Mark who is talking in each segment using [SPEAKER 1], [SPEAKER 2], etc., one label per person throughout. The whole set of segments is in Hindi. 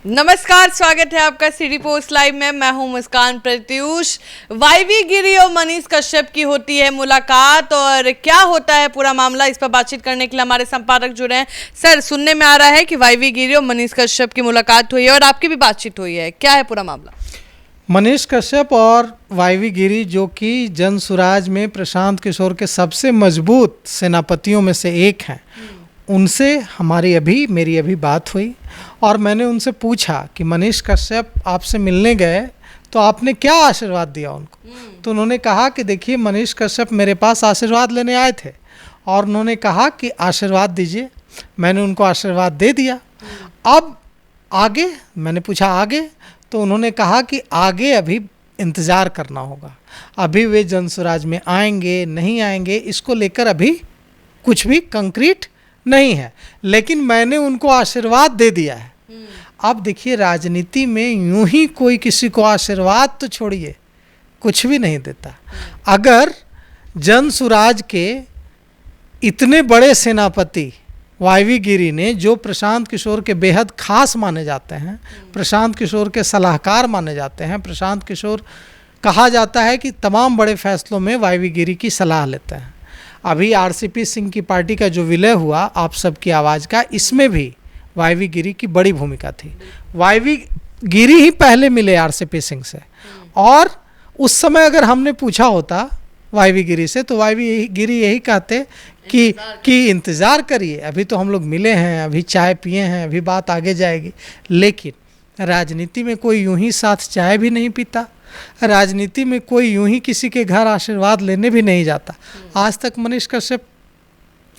[SPEAKER 1] नमस्कार, स्वागत है आपका सिटी पोस्ट लाइव में। मैं हूं मुस्कान प्रत्यूष। वाईवी गिरी और मनीष कश्यप की होती है मुलाकात और क्या होता है पूरा मामला, इस पर बातचीत करने के लिए हमारे संपादक जुड़े हैं। सर, सुनने में आ रहा है कि वाईवी गिरी और मनीष कश्यप की मुलाकात हुई है और आपकी भी बातचीत हुई है, क्या है पूरा मामला?
[SPEAKER 2] मनीष कश्यप और वाईवी गिरी, जो कि जनसुराज में प्रशांत किशोर के सबसे मजबूत सेनापतियों में से एक हैं, उनसे मेरी अभी बात हुई और मैंने उनसे पूछा कि मनीष कश्यप आपसे मिलने गए तो आपने क्या आशीर्वाद दिया उनको। तो उन्होंने कहा कि देखिए, मनीष कश्यप मेरे पास आशीर्वाद लेने आए थे और उन्होंने कहा कि आशीर्वाद दीजिए। मैंने उनको आशीर्वाद दे दिया। अब आगे मैंने पूछा आगे, तो उन्होंने कहा कि आगे अभी इंतज़ार करना होगा, अभी वे जनसुराज में आएंगे नहीं आएंगे इसको लेकर अभी कुछ भी कंक्रीट नहीं है, लेकिन मैंने उनको आशीर्वाद दे दिया है। अब देखिए, राजनीति में यूं ही कोई किसी को आशीर्वाद तो छोड़िए, कुछ भी नहीं देता। अगर जनसुराज के इतने बड़े सेनापति वाईवी गिरी ने, जो प्रशांत किशोर के बेहद खास माने जाते हैं, प्रशांत किशोर के सलाहकार माने जाते हैं, प्रशांत किशोर कहा जाता है कि तमाम बड़े फैसलों में वाईवी गिरी की सलाह लेते हैं। अभी आरसीपी सिंह की पार्टी का जो विलय हुआ आप सबकी आवाज़ का, इसमें भी वाईवी गिरी की बड़ी भूमिका थी। वाईवी गिरी ही पहले मिले आरसीपी सिंह से, और उस समय अगर हमने पूछा होता वाईवी गिरी से तो वाईवी गिरी यही कहते कि इंतज़ार करिए, अभी तो हम लोग मिले हैं, अभी चाय पिए हैं, अभी बात आगे जाएगी। लेकिन राजनीति में कोई यूं ही साथ चाय भी नहीं पीता, राजनीति में कोई यूं ही किसी के घर आशीर्वाद लेने भी नहीं जाता। आज तक मनीष कश्यप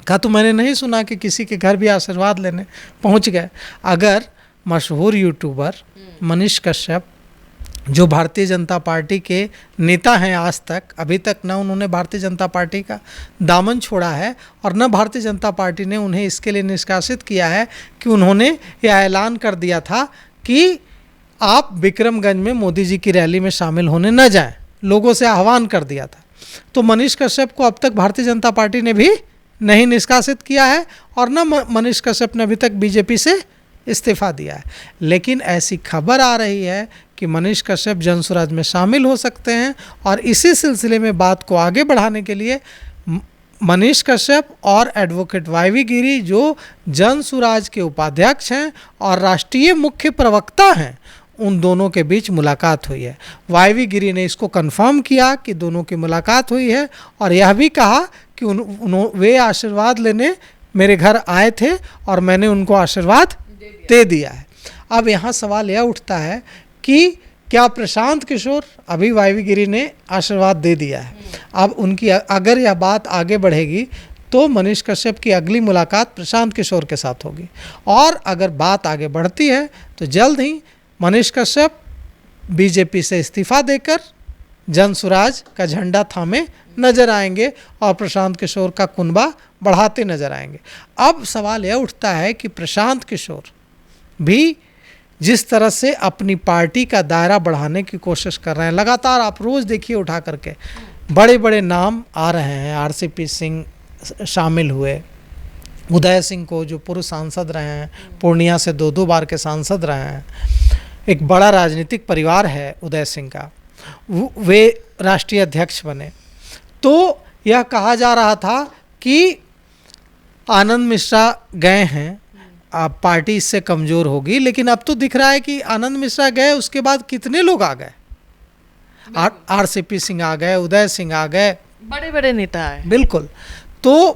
[SPEAKER 2] का तो मैंने नहीं सुना कि किसी के घर भी आशीर्वाद लेने पहुंच गए। अगर मशहूर यूट्यूबर मनीष कश्यप, जो भारतीय जनता पार्टी के नेता हैं, आज तक अभी तक न उन्होंने भारतीय जनता पार्टी का दामन छोड़ा है और न भारतीय जनता पार्टी ने उन्हें इसके लिए निष्कासित किया है कि उन्होंने यह ऐलान कर दिया था कि आप विक्रमगंज में मोदी जी की रैली में शामिल होने न जाएं, लोगों से आह्वान कर दिया था। तो मनीष कश्यप को अब तक भारतीय जनता पार्टी ने भी नहीं निष्कासित किया है और न मनीष कश्यप ने अभी तक बीजेपी से इस्तीफा दिया है। लेकिन ऐसी खबर आ रही है कि मनीष कश्यप जनसुराज में शामिल हो सकते हैं और इसी सिलसिले में बात को आगे बढ़ाने के लिए मनीष कश्यप और एडवोकेट वाईवी गिरी, जो जनसुराज के उपाध्यक्ष हैं और राष्ट्रीय मुख्य प्रवक्ता हैं, उन दोनों के बीच मुलाकात हुई है। वाईवी गिरी ने इसको कंफर्म किया कि दोनों की मुलाकात हुई है और यह भी कहा कि वे आशीर्वाद लेने मेरे घर आए थे और मैंने उनको आशीर्वाद दे दिया है। अब यहाँ सवाल यह उठता है कि क्या प्रशांत किशोर, अभी वाईवी गिरी ने आशीर्वाद दे दिया है, अब उनकी अगर यह बात आगे बढ़ेगी तो मनीष कश्यप की अगली मुलाकात प्रशांत किशोर के साथ होगी, और अगर बात आगे बढ़ती है तो जल्द ही मनीष कश्यप बीजेपी से इस्तीफा देकर जनसुराज का झंडा थामे नजर आएंगे और प्रशांत किशोर का कुनबा बढ़ाते नजर आएंगे। अब सवाल यह उठता है कि प्रशांत किशोर भी जिस तरह से अपनी पार्टी का दायरा बढ़ाने की कोशिश कर रहे हैं, लगातार आप रोज़ देखिए उठा करके बड़े बड़े नाम आ रहे हैं। आरसीपी सिंह शामिल हुए, उदय सिंह को, जो पूर्व सांसद रहे हैं, पूर्णिया से 2 बार के सांसद रहे हैं, एक बड़ा राजनीतिक परिवार है उदय सिंह का, वे राष्ट्रीय अध्यक्ष बने। तो यह कहा जा रहा था कि आनंद मिश्रा गए हैं, अब पार्टी इससे कमज़ोर होगी, लेकिन अब तो दिख रहा है कि आनंद मिश्रा गए, उसके बाद कितने लोग आ गए, आरसीपी सिंह आ गए, उदय सिंह आ गए,
[SPEAKER 1] बड़े बड़े नेता है। बिल्कुल।
[SPEAKER 2] तो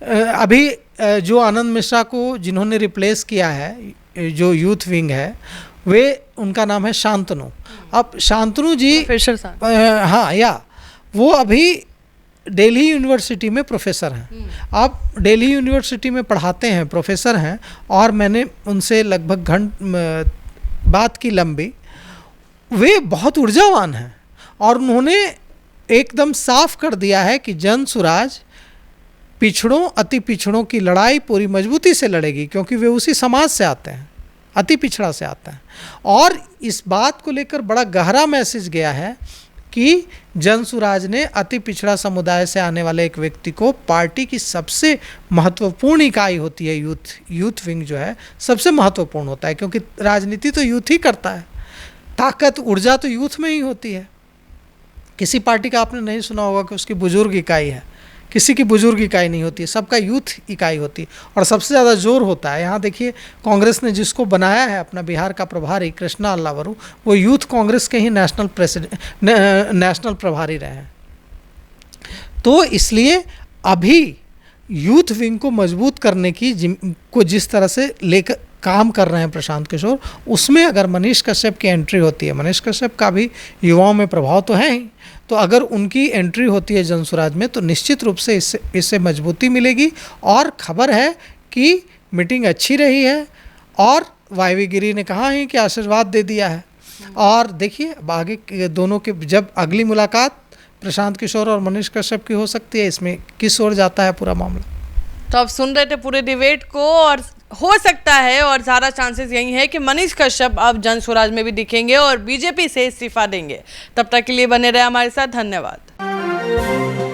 [SPEAKER 2] अभी जो आनंद मिश्रा को जिन्होंने रिप्लेस किया है, जो यूथ विंग है, वे, उनका नाम है शांतनु। अब शांतनु जी, वो अभी दिल्ली यूनिवर्सिटी में प्रोफेसर हैं। आप दिल्ली यूनिवर्सिटी में पढ़ाते हैं, प्रोफेसर हैं, और मैंने उनसे लगभग बात की लंबी। वे बहुत ऊर्जावान हैं और उन्होंने एकदम साफ कर दिया है कि जनसुराज पिछड़ों, अति पिछड़ों की लड़ाई पूरी मजबूती से लड़ेगी, क्योंकि वे उसी समाज से आते हैं, अति पिछड़ा से आते हैं। और इस बात को लेकर बड़ा गहरा मैसेज गया है कि जनसुराज ने अति पिछड़ा समुदाय से आने वाले एक व्यक्ति को पार्टी की सबसे महत्वपूर्ण इकाई होती है, यूथ विंग जो है सबसे महत्वपूर्ण होता है, क्योंकि राजनीति तो यूथ ही करता है, ताकत ऊर्जा तो यूथ में ही होती है। किसी पार्टी का आपने नहीं सुना होगा कि उसकी बुजुर्ग इकाई है, किसी की बुजुर्ग इकाई नहीं होती है, सबका यूथ इकाई होती है और सबसे ज़्यादा जोर होता है। यहाँ देखिए कांग्रेस ने जिसको बनाया है अपना बिहार का प्रभारी कृष्णा अल्लावरू, वो यूथ कांग्रेस के ही नेशनल प्रभारी रहे हैं। तो इसलिए अभी यूथ विंग को मजबूत करने की को जिस तरह से लेकर काम कर रहे हैं प्रशांत किशोर, उसमें अगर मनीष कश्यप की एंट्री होती है, मनीष कश्यप का भी युवाओं में प्रभाव तो है ही, तो अगर उनकी एंट्री होती है जनसुराज में तो निश्चित रूप से इससे मजबूती मिलेगी। और खबर है कि मीटिंग अच्छी रही है और वाईवी गिरी ने कहा है कि आशीर्वाद दे दिया है। और देखिए आगे दोनों के जब अगली मुलाकात प्रशांत किशोर और मनीष कश्यप की हो सकती है, इसमें किस ओर जाता है पूरा मामला।
[SPEAKER 1] तो आप सुन रहे थे पूरे डिबेट को, और हो सकता है और ज़्यादा चांसेस यही है कि मनीष कश्यप अब जनसुराज में भी दिखेंगे और बीजेपी से इस्तीफा देंगे। तब तक के लिए बने रहे हमारे साथ, धन्यवाद।